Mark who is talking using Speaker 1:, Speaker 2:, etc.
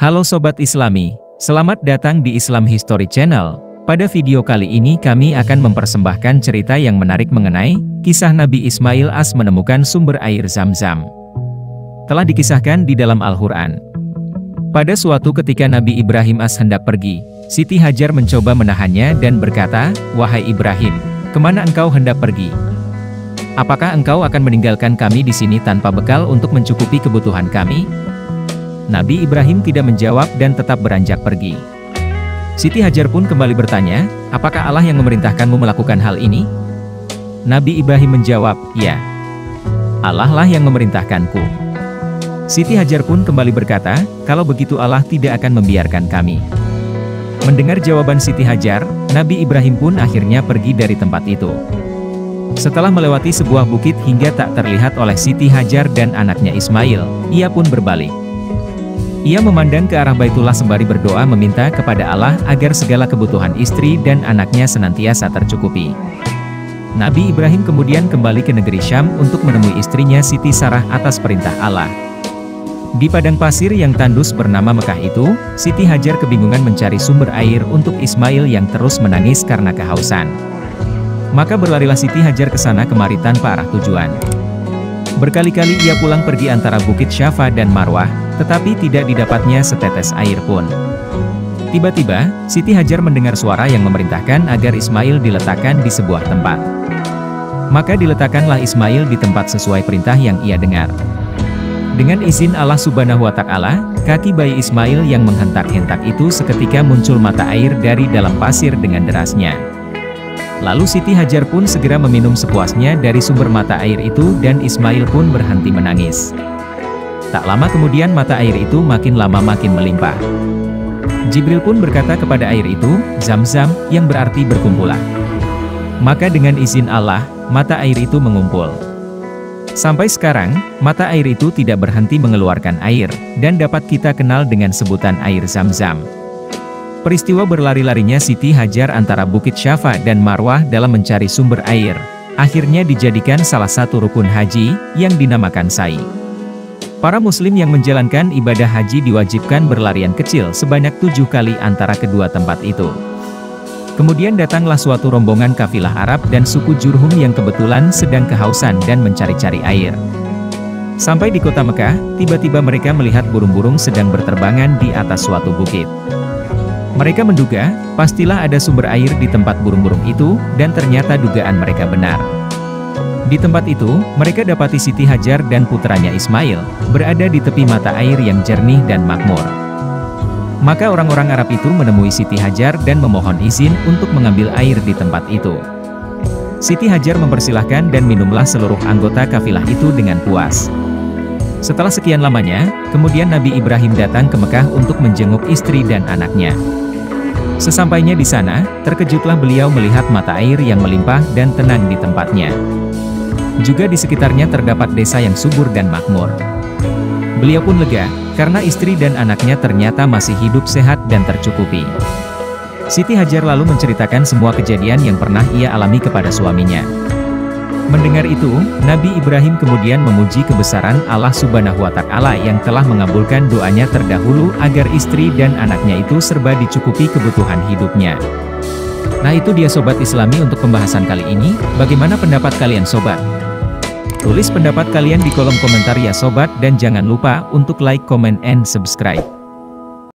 Speaker 1: Halo Sobat Islami, selamat datang di Islam History Channel. Pada video kali ini kami akan mempersembahkan cerita yang menarik mengenai kisah Nabi Ismail AS menemukan sumber air Zam-Zam. Telah dikisahkan di dalam Al-Quran. Pada suatu ketika Nabi Ibrahim AS hendak pergi, Siti Hajar mencoba menahannya dan berkata, "Wahai Ibrahim, kemana engkau hendak pergi? Apakah engkau akan meninggalkan kami di sini tanpa bekal untuk mencukupi kebutuhan kami?" Nabi Ibrahim tidak menjawab dan tetap beranjak pergi. Siti Hajar pun kembali bertanya, "Apakah Allah yang memerintahkanmu melakukan hal ini?" Nabi Ibrahim menjawab, "Ya, Allah lah yang memerintahkanku." Siti Hajar pun kembali berkata, "Kalau begitu Allah tidak akan membiarkan kami." Mendengar jawaban Siti Hajar, Nabi Ibrahim pun akhirnya pergi dari tempat itu. Setelah melewati sebuah bukit hingga tak terlihat oleh Siti Hajar dan anaknya Ismail, ia pun berbalik. Ia memandang ke arah Baitullah sembari berdoa meminta kepada Allah agar segala kebutuhan istri dan anaknya senantiasa tercukupi. Nabi Ibrahim kemudian kembali ke negeri Syam untuk menemui istrinya Siti Sarah atas perintah Allah. Di padang pasir yang tandus bernama Mekah itu, Siti Hajar kebingungan mencari sumber air untuk Ismail yang terus menangis karena kehausan. Maka berlarilah Siti Hajar ke sana kemari tanpa arah tujuan. Berkali-kali ia pulang pergi antara Bukit Syafa dan Marwah, tetapi tidak didapatnya setetes air pun. Tiba-tiba, Siti Hajar mendengar suara yang memerintahkan agar Ismail diletakkan di sebuah tempat. Maka diletakkanlah Ismail di tempat sesuai perintah yang ia dengar. Dengan izin Allah Subhanahu wa Ta'ala, kaki bayi Ismail yang menghentak-hentak itu seketika muncul mata air dari dalam pasir dengan derasnya. Lalu Siti Hajar pun segera meminum sepuasnya dari sumber mata air itu dan Ismail pun berhenti menangis. Tak lama kemudian mata air itu makin lama makin melimpah. Jibril pun berkata kepada air itu, "Zam-Zam," yang berarti berkumpulah. Maka dengan izin Allah, mata air itu mengumpul. Sampai sekarang, mata air itu tidak berhenti mengeluarkan air, dan dapat kita kenal dengan sebutan air Zam-Zam. Peristiwa berlari-larinya Siti Hajar antara Bukit Syafa dan Marwah dalam mencari sumber air, akhirnya dijadikan salah satu rukun haji, yang dinamakan sa'i. Para muslim yang menjalankan ibadah haji diwajibkan berlarian kecil sebanyak 7 kali antara kedua tempat itu. Kemudian datanglah suatu rombongan kafilah Arab dan suku Jurhum yang kebetulan sedang kehausan dan mencari-cari air. Sampai di kota Mekah, tiba-tiba mereka melihat burung-burung sedang berterbangan di atas suatu bukit. Mereka menduga, pastilah ada sumber air di tempat burung-burung itu, dan ternyata dugaan mereka benar. Di tempat itu, mereka dapati Siti Hajar dan putranya Ismail, berada di tepi mata air yang jernih dan makmur. Maka orang-orang Arab itu menemui Siti Hajar dan memohon izin untuk mengambil air di tempat itu. Siti Hajar mempersilahkan dan minumlah seluruh anggota kafilah itu dengan puas. Setelah sekian lamanya, kemudian Nabi Ibrahim datang ke Mekah untuk menjenguk istri dan anaknya. Sesampainya di sana, terkejutlah beliau melihat mata air yang melimpah dan tenang di tempatnya. Juga di sekitarnya terdapat desa yang subur dan makmur. Beliau pun lega, karena istri dan anaknya ternyata masih hidup sehat dan tercukupi. Siti Hajar lalu menceritakan semua kejadian yang pernah ia alami kepada suaminya. Mendengar itu, Nabi Ibrahim kemudian memuji kebesaran Allah Subhanahu wa Ta'ala yang telah mengabulkan doanya terdahulu agar istri dan anaknya itu serba dicukupi kebutuhan hidupnya. Nah, itu dia Sobat Islami untuk pembahasan kali ini. Bagaimana pendapat kalian Sobat? Tulis pendapat kalian di kolom komentar ya Sobat, dan jangan lupa untuk like, comment, and subscribe.